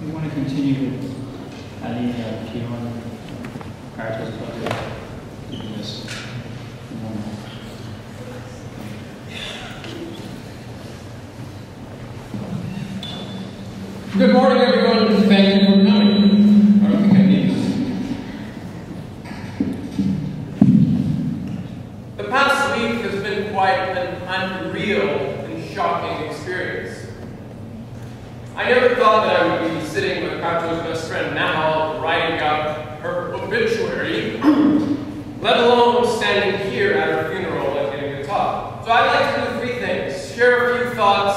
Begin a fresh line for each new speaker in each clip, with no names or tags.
We want to continue with adding P1 parto's project to this.
Good morning, everyone. Thank you for coming. I don't think I need this. The past week has been quite an unreal and shocking experience. I never thought that I would be sitting with Parto's best friend now, writing up her obituary, let alone standing here at her funeral and giving a talk. So I'd like to do three things: share a few thoughts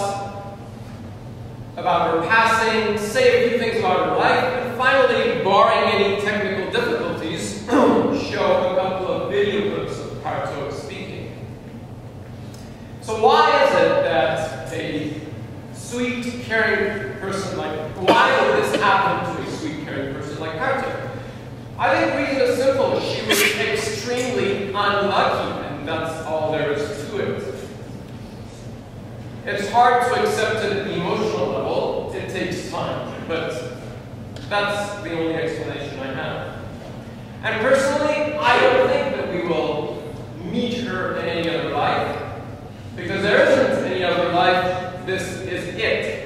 about her passing, say a few things about her life, and finally, barring any technical difficulties, show a couple of video clips of Parto speaking. So why is it that a sweet, caring person why would this happen to a sweet, caring person like Parto? I think the reason is simple. She was extremely unlucky, and that's all there is to it. It's hard to accept it at the emotional level. It takes time, but that's the only explanation I have. And personally, I don't think that we will meet her in any other life, because there isn't any other life. This is it.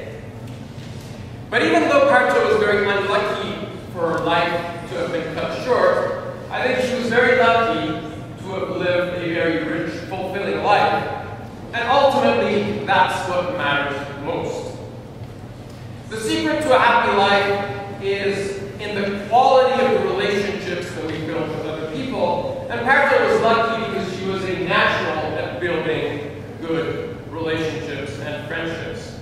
But even though Parto was very unlucky for her life to have been cut short, I think she was very lucky to have lived a very rich, fulfilling life. And ultimately, that's what matters most. The secret to a happy life is in the quality of the relationships that we build with other people. And Parto was lucky because she was a natural at building good relationships and friendships.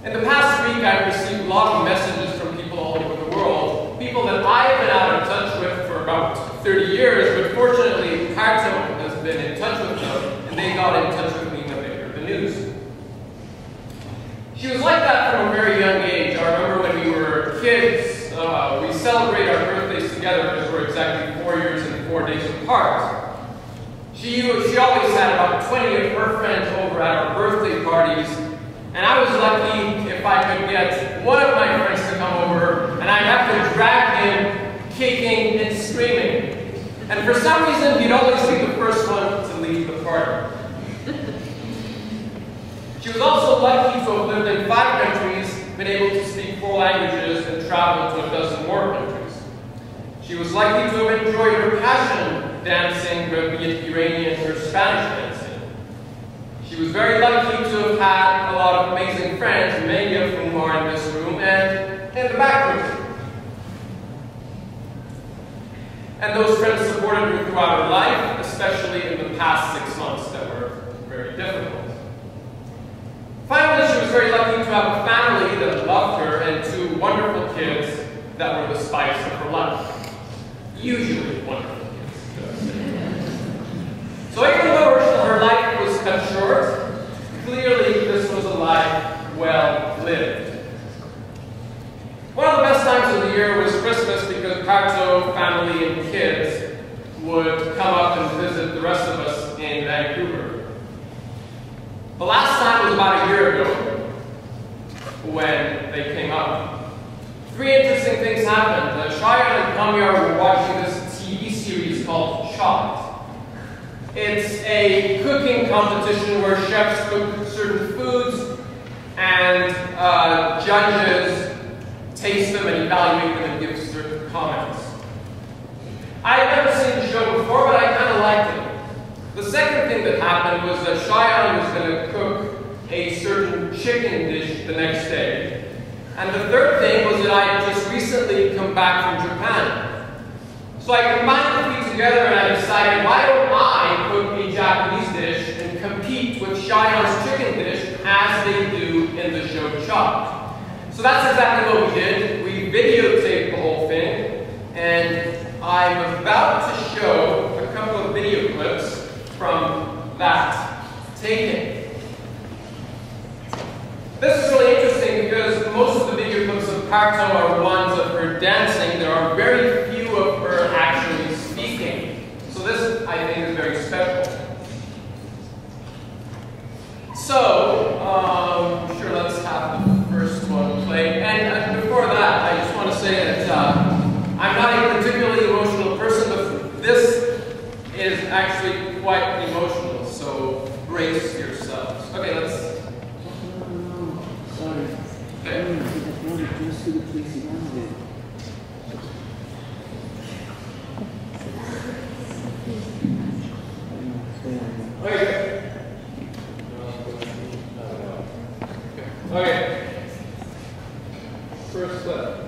In the past week, I've received a lot of messages from people all over the world, people that I've been out of touch with for about 30 years, but fortunately, Parto has been in touch with them. They got in touch with me when they heard the news. She was like that from a very young age. I remember when we were kids, we celebrate our birthdays together because we're exactly 4 years and 4 days apart. She always had about 20 of her friends over at our birthday parties, and I was lucky if I could get one of my friends to come over, and I'd have to drag him kicking and screaming. And for some reason, he'd always be the first one to leave the party. She was also lucky to have lived in 5 countries, been able to speak 4 languages, and traveled to a dozen more countries. She was lucky to have enjoyed her passion dancing, be it Iranian or Spanish dancing. She was very lucky to have had a lot of amazing friends, many of whom are in this room and in the back room. And those friends supported her throughout her life, especially in the past 6 months that were very difficult. Finally, she was very lucky to have a family that loved her and 2 wonderful kids that were the spice of her life. Usually wonderful kids. So even though her life was cut short, clearly this was a life well lived. One of the best times of the year was Christmas because Parto, family, and kids would come up and visit the rest of us in Vancouver. The last time was about a year ago when they came up. 3 interesting things happened. Shayan and Kamyar were watching this TV series called Shocked. It's a cooking competition where chefs cook certain foods and judges taste them and evaluate them and give certain comments. I had never seen the show before, but I kind of liked it. The second thing that happened was that Shayan was going to cook a certain chicken dish the next day. And the third thing was that I had just recently come back from Japan. So I combined the 3 together and I decided, why don't I cook a Japanese dish and compete with Shayan's chicken dish as they do in the show Chopped. So that's exactly what we did. We videotaped the whole thing, and I'm about to show a couple of video clips from that taping. This is really interesting because most of the video clips of Parto are ones of her dancing. There are very few of her actually speaking. So this, I think, is very special. So, sure, let's have the first one play. And Okay. Okay. Okay. First step.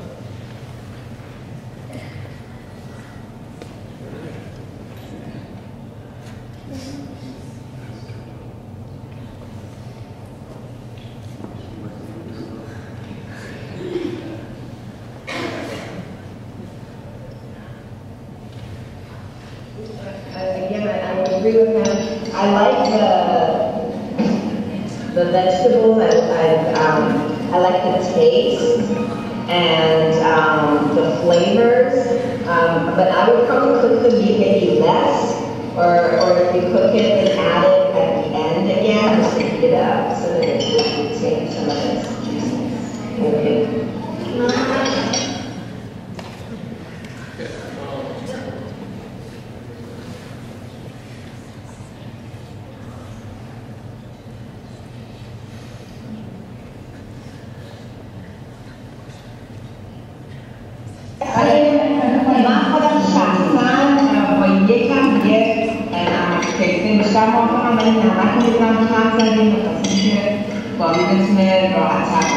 Again, I would agree with him. I like the vegetables. I like the taste and the flavors. But I would probably cook the meat maybe less, or if you cook it, then add it at the end again, just to heat it up so that it will retain some of its juiciness. Okay. من خودم شخصا با یکم دیگه تکسته بیشتر موافقم کنم ولی نمک رو میدونم کم زدیم بخواستیم که بابی بتونه راحت تر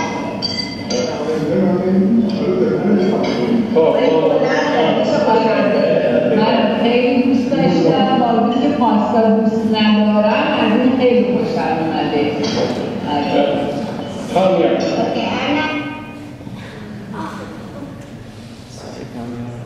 من خیلی دوست داشتم با اینکه پاستا دوست ندارم از این خیلی خوشم اومده.
Come here.
Okay, I'm not.
Sit down.